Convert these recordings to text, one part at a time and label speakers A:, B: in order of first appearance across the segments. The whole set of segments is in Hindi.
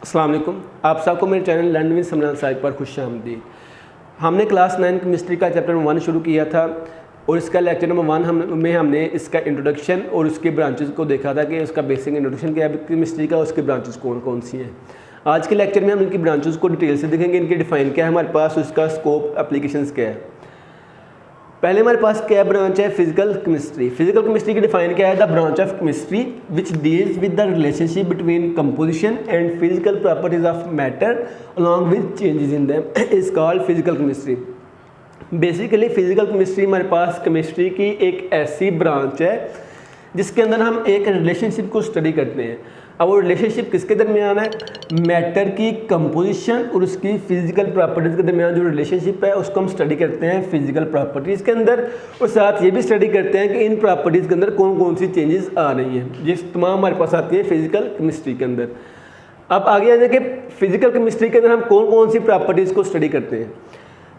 A: अस्सलाम वालेकुम, आप सबको मेरे चैनल लर्न विद समरान साहिब पर खुशामदीद। हमने क्लास 9 केमिस्ट्री का चैप्टर 1 शुरू किया था और इसका लेक्चर नंबर 1 में हमने इसका इंट्रोडक्शन और उसके ब्रांचेस को देखा था कि उसका बेसिक इंट्रोडक्शन क्या है केमिस्ट्री का, उसके ब्रांचेस कौन कौन सी हैं। आज के लेक्चर में हम इनकी ब्रांचेस को डिटेल से देखेंगे, इनके डिफाइन क्या है हमारे पास, उसका स्कोप, एप्लीकेशंस क्या है। पहले हमारे पास क्या ब्रांच है, फिजिकल केमिस्ट्री। फिजिकल केमिस्ट्री की डिफाइन क्या है, the branch of chemistry which deals with the relationship between composition and physical properties of matter along with changes in them is called physical chemistry. Basically physical chemistry हमारे पास केमिस्ट्री की एक ऐसी ब्रांच है जिसके अंदर हम एक रिलेशनशिप को स्टडी करते हैं। अब वो रिलेशनशिप किसके दरमियान है, मैटर की कंपोजिशन और उसकी फिजिकल प्रॉपर्टीज़ के दरमियान जो रिलेशनशिप है उसको हम स्टडी करते हैं फिजिकल प्रॉपर्टीज़ के अंदर, और साथ ये भी स्टडी करते हैं कि इन प्रॉपर्टीज़ के अंदर कौन कौन सी चेंजेस आ रही हैं, जिस तमाम हमारे पास आती है फिजिकल केमिस्ट्री के अंदर। अब आगे आ जाए कि फिजिकल केमिस्ट्री के अंदर हम कौन कौन सी प्रॉपर्टीज़ को स्टडी करते हैं।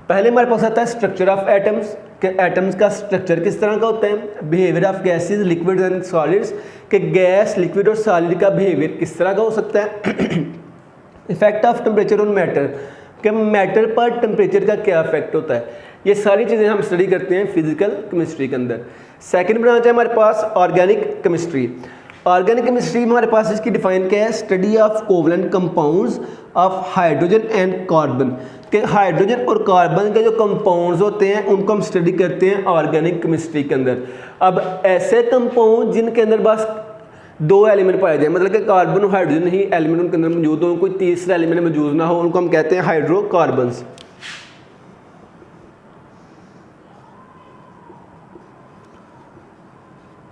A: पहले हमारे पास आता है स्ट्रक्चर ऑफ एटम्स, कि एटम्स का स्ट्रक्चर किस तरह का होता है, behaviour of gases, liquid and solids, कि गैस, लिक्विड और सॉलिड का बिहेवियर किस तरह का हो सकता है। Effect of temperature on matter, कि मैटर पर टेम्परेचर का क्या इफेक्ट होता है। ये सारी चीज़ें हम स्टडी करते हैं फिजिकल केमिस्ट्री के अंदर। सेकेंड ब्रांच है हमारे पास ऑर्गेनिक केमिस्ट्री। ऑर्गेनिक केमिस्ट्री में हमारे पास इसकी डिफाइन क्या है, study of covalent compounds of hydrogen and carbon, के हाइड्रोजन और कार्बन के जो कंपाउंड्स होते हैं उनको हम स्टडी करते हैं ऑर्गेनिक केमिस्ट्री के अंदर। अब ऐसे कंपाउंड जिनके अंदर बस दो एलिमेंट पाए जाए, मतलब कि कार्बन और हाइड्रोजन ही एलिमेंट उनके अंदर मौजूद हो, कोई तीसरा एलिमेंट मौजूद ना हो, उनको हम कहते हैं हाइड्रोकार्बन्स।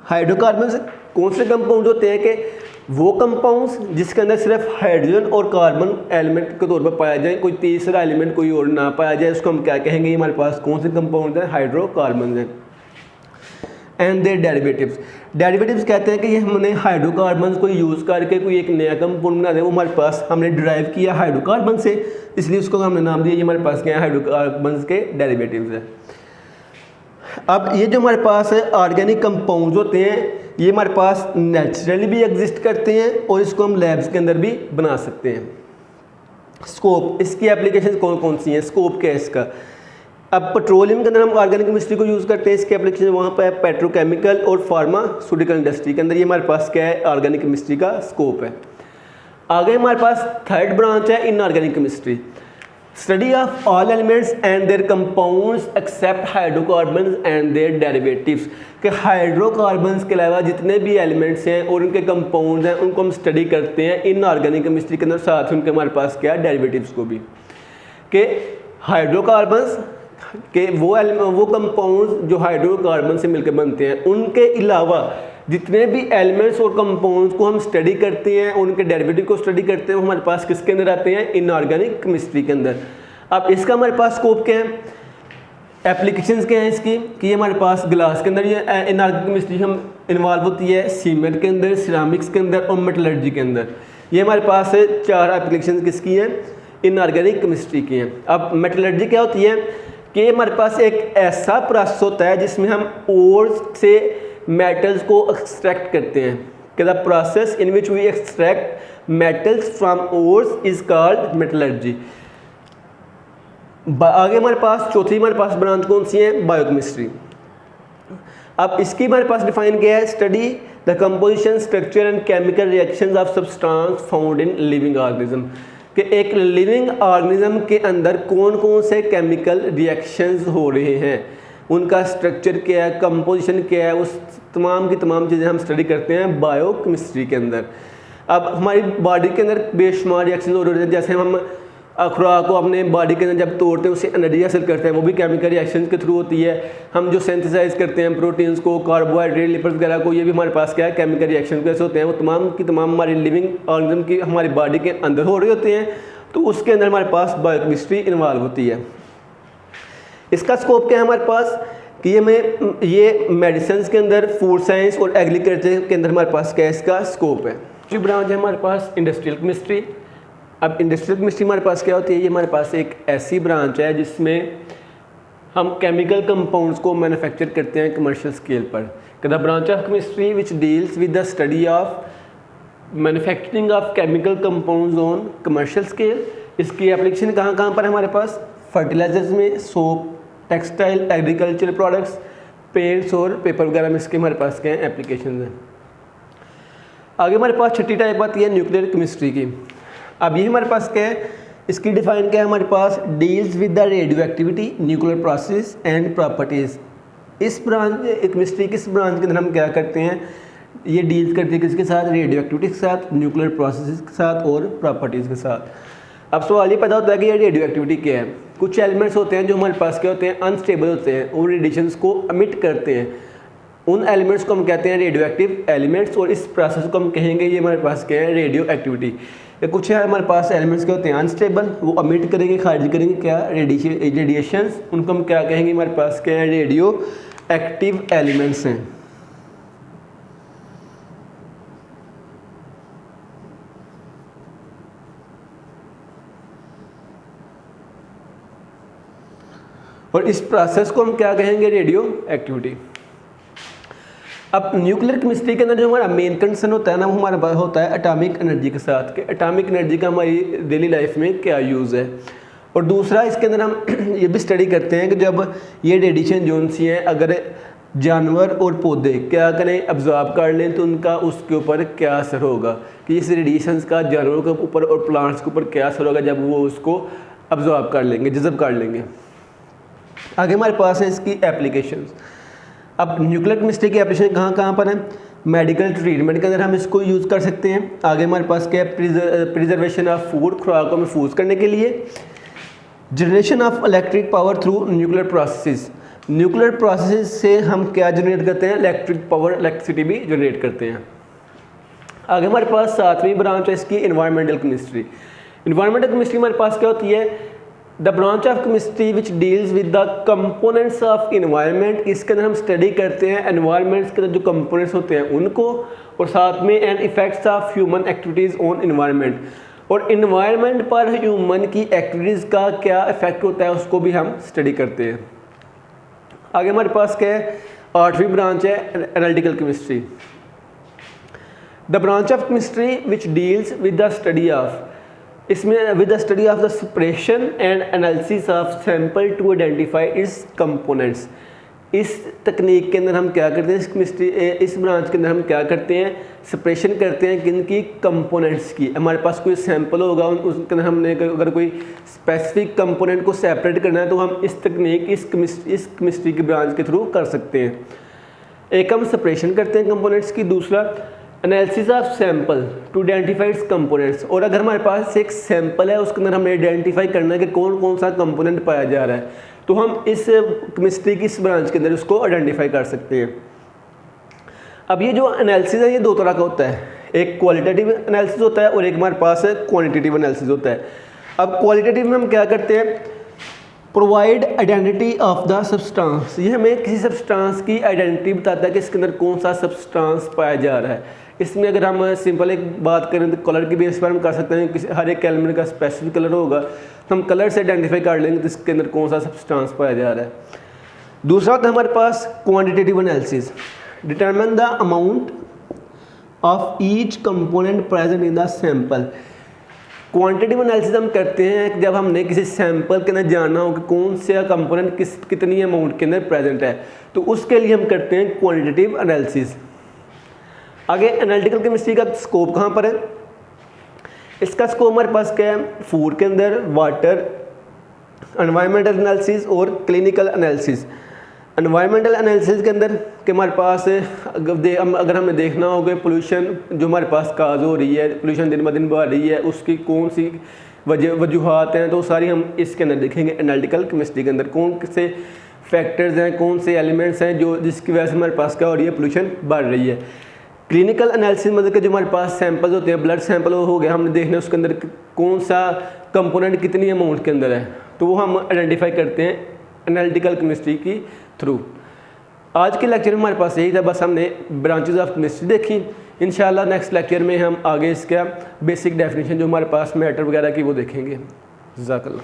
A: हाइड्रोकार्बन्स कौन से कंपाउंड होते हैं, कि वो कंपाउंड्स जिसके अंदर सिर्फ हाइड्रोजन और कार्बन एलिमेंट के तौर पर पाया जाए, कोई तीसरा एलिमेंट कोई और ना पाया जाए, उसको हम क्या कहेंगे, ये हमारे पास कौन से कंपाउंड हैं, हाइड्रोकार्बन हैं। एंड देयर डेरिवेटिव्स, डेरिवेटिव्स कहते हैं कि ये हमने हाइड्रोकार्बन को यूज़ करके कोई एक नया कंपाउंड बना दे, वो हमारे पास हमने डिराइव किया हाइड्रोकार्बन से, इसलिए उसको हमने नाम दिया, ये हमारे पास क्या है, हाइड्रोकार्बन के डेरिवेटिव्स है। अब ये जो हमारे पास है ऑर्गेनिक कंपाउंड्स होते हैं, ये हमारे पास नेचुरली भी एग्जिस्ट करते हैं और इसको हम लैब्स के अंदर भी बना सकते हैं। स्कोप, इसकी एप्लीकेशन कौन कौन सी हैं, स्कोप क्या है इसका। अब पेट्रोलियम के अंदर हम ऑर्गेनिक केमिस्ट्री को यूज़ करते हैं, इसकी एप्लीकेशन वहाँ पर पेट्रोकेमिकल और फार्मास्यूटिकल इंडस्ट्री के अंदर, ये हमारे पास क्या है, ऑर्गेनिक केमिस्ट्री का स्कोप है। आगे हमारे पास थर्ड ब्रांच है inorganic chemistry, study of all elements and their compounds except hydrocarbons and their derivatives, कि हाइड्रोकार्बन्स के अलावा जितने भी एलिमेंट्स हैं और उनके कंपाउंड्स हैं उनको हम स्टडी करते हैं इनऑर्गेनिक केमिस्ट्री के अंदर, साथ ही उनके हमारे पास क्या है, डेरिवेटिव्स को भी, कि हाइड्रोकार्बन्स के वो कंपाउंड्स जो हाइड्रोकार्बन से मिलकर बनते हैं, उनके अलावा जितने भी एलिमेंट्स और कंपाउंड्स को हम स्टडी करते हैं, उनके डेरिवेटिव को स्टडी करते हैं, वो हमारे पास किसके अंदर आते हैं, इनऑर्गेनिक केमिस्ट्री के अंदर। अब इसका हमारे पास स्कोप क्या है, एप्लीकेशंस क्या है इसकी, कि ये हमारे पास ग्लास के अंदर ये इनऑर्गेनिक केमिस्ट्री हम इन्वॉल्व होती है, सीमेंट के अंदर, सिरामिक्स के अंदर और मेटलर्जी के अंदर। ये हमारे पास है 4 एप्लीकेशंस किसकी हैं, इनऑर्गेनिक केमिस्ट्री की हैं। अब मेटलर्जी क्या होती है, कि हमारे पास एक ऐसा प्रोसेस होता है जिसमें हम ओर्स से मेटल्स को एक्सट्रैक्ट करते हैं, कि the process in which we extract metals from ores is called metallurgy. आगे हमारे पास चौथी हमारे पास ब्रांच कौन सी है, बायोकेमिस्ट्री। अब इसकी हमारे पास डिफाइन किया है, study the composition, structure and chemical reactions of substance found in living organism, कि एक लिविंग ऑर्गेनिज्म के अंदर कौन कौन से केमिकल रिएक्शंस हो रहे हैं, उनका स्ट्रक्चर क्या है, कंपोजिशन क्या है, उस तमाम की तमाम चीज़ें हम स्टडी करते हैं बायोकेमिस्ट्री के अंदर। अब हमारी बॉडी के अंदर बेशुमार रिएक्शन हो रहे हैं, जैसे हम खुराक को अपने बॉडी के अंदर जब तोड़ते हैं उससे एनर्जी हासिल करते हैं, वो भी केमिकल रिएक्शन के थ्रू होती है। हम जो सिंथेसाइज करते हैं प्रोटीन्स को, कार्बोहाइड्रेट, लिपिड्स वगैरह को, ये भी हमारे पास क्या है, केमिकल रिएक्शन कैसे होते हैं, वो तमाम की तमाम हमारी लिविंग ऑर्गेनिज्म की हमारी बॉडी के अंदर हो रहे होते हैं, तो उसके अंदर हमारे पास बायोकेमिस्ट्री इन्वॉल्व होती है। इसका स्कोप क्या है हमारे पास, कि ये मेडिसिन के अंदर, फूड साइंस और एग्रीकल्चर के अंदर हमारे पास क्या इसका स्कोप है। जो ब्रांच है हमारे पास इंडस्ट्रियल केमिस्ट्री। अब इंडस्ट्रियल केमिस्ट्री हमारे पास क्या होती है, ये हमारे पास एक ऐसी ब्रांच है जिसमें हम केमिकल कंपाउंड्स को मैन्युफैक्चर करते हैं कमर्शियल स्केल पर। The branch of chemistry which deals with the study of manufacturing of chemical compounds on commercial scale. इसकी एप्लीकेशन कहाँ कहाँ पर है हमारे पास? फर्टिलाइजर्स में, soap, textile, agriculture products, paints और पेपर वगैरह में इसके हमारे पास क्या है एप्लीकेशन है। आगे हमारे पास छठी टाइप आती है न्यूक्लियर केमिस्ट्री की। अब ये हमारे पास क्या है, इसकी डिफाइन क्या है हमारे पास? Deals with the radioactivity, nuclear process and properties. इस ब्रांच केमिस्ट्री किस ब्रांच के अंदर हम क्या करते हैं, ये डील्स करते हैं किसके साथ? रेडियो एक्टिविटी के साथ, न्यूक्लियर प्रोसेस के साथ और प्रॉपर्टीज़ के साथ। अब सवाल ये पैदा होता है कि ये रेडियो एक्टिविटी क्या है। कुछ एलिमेंट्स होते हैं जो हमारे पास क्या होते हैं? अनस्टेबल होते हैं और रेडिएशंस को अमिट करते हैं। उन एलिमेंट्स को हम कहते हैं रेडियो एक्टिव एलिमेंट्स, और इस प्रोसेस को हम कहेंगे ये हमारे पास क्या है? Radio activity. या कुछ है हमारे पास एलिमेंट्स क्या होते हैं? अनस्टेबल, वो अमिट करेंगे, खारिज करेंगे क्या? रेडिएशंस। उनको हम क्या कहेंगे? हमारे पास क्या है? रेडियो एक्टिव एलिमेंट्स हैं। और इस प्रोसेस को हम क्या कहेंगे? Radio activity. अब न्यूक्लियर केमिस्ट्री के अंदर जो हमारा मेन कंसर्न होता है ना, वो हमारा होता है एटॉमिक एनर्जी के साथ, कि एटॉमिक एनर्जी का हमारी डेली लाइफ में क्या यूज़ है। और दूसरा इसके अंदर हम ये भी स्टडी करते हैं कि जब ये रेडिएशन जोन सी हैं, अगर जानवर और पौधे क्या करें? अब्जॉर्ब कर लें, तो उनका उसके ऊपर क्या असर होगा, कि इस रेडिएशंस का जानवरों के ऊपर और प्लांट्स के ऊपर क्या असर होगा जब वो उसको अब्जॉर्ब कर लेंगे, जज़ब कर लेंगे। आगे हमारे पास है इसकी एप्लीकेशंस। अब न्यूक्लियर केमिस्ट्री की एप्लीकेशन कहाँ कहाँ पर है? मेडिकल ट्रीटमेंट के अंदर हम इसको यूज़ कर सकते हैं। आगे हमारे पास क्या है? प्रिजर्वेशन ऑफ फूड, खुराक को महफूज करने के लिए। Generation of electric power through nuclear process, nuclear process से हम क्या जनरेट करते हैं? इलेक्ट्रिक पावर, इलेक्ट्रिसिटी भी जनरेट करते हैं। आगे हमारे पास सातवीं ब्रांच है इसकी एनवायरमेंटल केमिस्ट्री। एनवायरमेंटल केमिस्ट्री हमारे पास क्या होती है? The branch of chemistry which deals with the components of environment. इसके अंदर हम स्टडी करते हैं एनवायरमेंट्स के अंदर जो कंपोनेंट्स होते हैं उनको, और साथ में and effects of human activities on environment, और इन्वायरमेंट पर ह्यूमन की एक्टिविटीज़ का क्या इफेक्ट होता है उसको भी हम स्टडी करते हैं। आगे हमारे पास क्या है? आठवीं ब्रांच है analytical chemistry. The branch of chemistry which deals with the study of, इसमें with the study of the separation and analysis of sample to identify its components. इस तकनीक के अंदर हम क्या करते हैं? इस केमिस्ट्री इस ब्रांच के अंदर हम क्या करते हैं? सेपरेशन करते हैं किन की? कंपोनेंट्स की। हमारे पास कोई सैंपल होगा, उसके अंदर हमने अगर कोई स्पेसिफिक कंपोनेंट को सेपरेट करना है तो हम इस तकनीक इस केमिस्ट्री की ब्रांच के थ्रू कर सकते हैं। एक हम सेपरेशन करते हैं कंपोनेंट्स की, दूसरा analysis of sample to identify its components. और अगर हमारे पास एक सैंपल है उसके अंदर हमें आइडेंटिफाई करना है कि कौन कौन सा कंपोनेंट पाया जा रहा है, तो हम इस केमिस्ट्री की इस ब्रांच के अंदर उसको आइडेंटिफाई कर सकते हैं। अब ये जो एनालिसिस है ये दो तरह का होता है, एक क्वालिटेटिव एनालिसिस होता है और एक हमारे पास क्वांटिटेटिव एनालिसिस होता है। अब क्वालिटेटिव में हम क्या करते हैं? Provide identity of the substance. ये हमें किसी सब्सटेंस की आइडेंटिटी बताता है कि इसके अंदर कौन सा सब्सटेंस पाया जा रहा है। इसमें अगर हम सिंपल एक बात करें तो कलर की बेस पर हम कर सकते हैं, किसी हर एक एलिमेंट का स्पेसिफिक कलर होगा तो हम कलर से आइडेंटिफाई कर लेंगे तो इसके अंदर कौन सा सब्सटेंस पाया जा रहा है। दूसरा होता है हमारे पास quantitative analysis, determine the amount of each component present in the sample. Quantitative analysis हम करते हैं जब हमने किसी सैंपल के अंदर जानना हो कि कौन सा कंपोनेंट कितनी अमाउंट के अंदर प्रेजेंट है, तो उसके लिए हम करते हैं क्वांटिटेटिव एनालिसिस। आगे एनालिटिकल केमिस्ट्री का स्कोप कहाँ पर है? इसका स्कोप हमारे पास क्या है? फूड के अंदर, वाटर, एनवायरमेंटल एनालिसिस और क्लिनिकल एनालिसिस। एनवायरमेंटल एनालिसिस के अंदर कि हमारे पास अगर हमें देखना होगा पोल्यूशन जो हमारे पास काज हो रही है, पोल्यूशन दिन ब दिन बढ़ रही है, उसकी कौन सी वजूहात हैं, तो सारी हम इसके अंदर देखेंगे। एनालिटिकल केमिस्ट्री के अंदर कौन से फैक्टर्स हैं, कौन से एलिमेंट्स हैं जो जिसकी वजह से हमारे पास क्या हो रही है? पोल्यूशन बढ़ रही है। क्लिनिकल एनालिसिस मतलब कि जो हमारे पास सैंपल्स होते हैं, ब्लड सैंपल हो गया, हमने देखना है उसके अंदर कौन सा कंपोनेंट कितनी अमाउंट के अंदर है, तो वो हम आइडेंटिफाई करते हैं एनालिटिकल केमिस्ट्री की थ्रू। आज के लेक्चर में हमारे पास यही था, बस हमने ब्रांचेस ऑफ केमिस्ट्री देखी। इंशाल्लाह नेक्स्ट लेक्चर में हम आगे इसका बेसिक डेफिनेशन जो हमारे पास मैटर वगैरह की वो देखेंगे। जज़ाकल्लाह।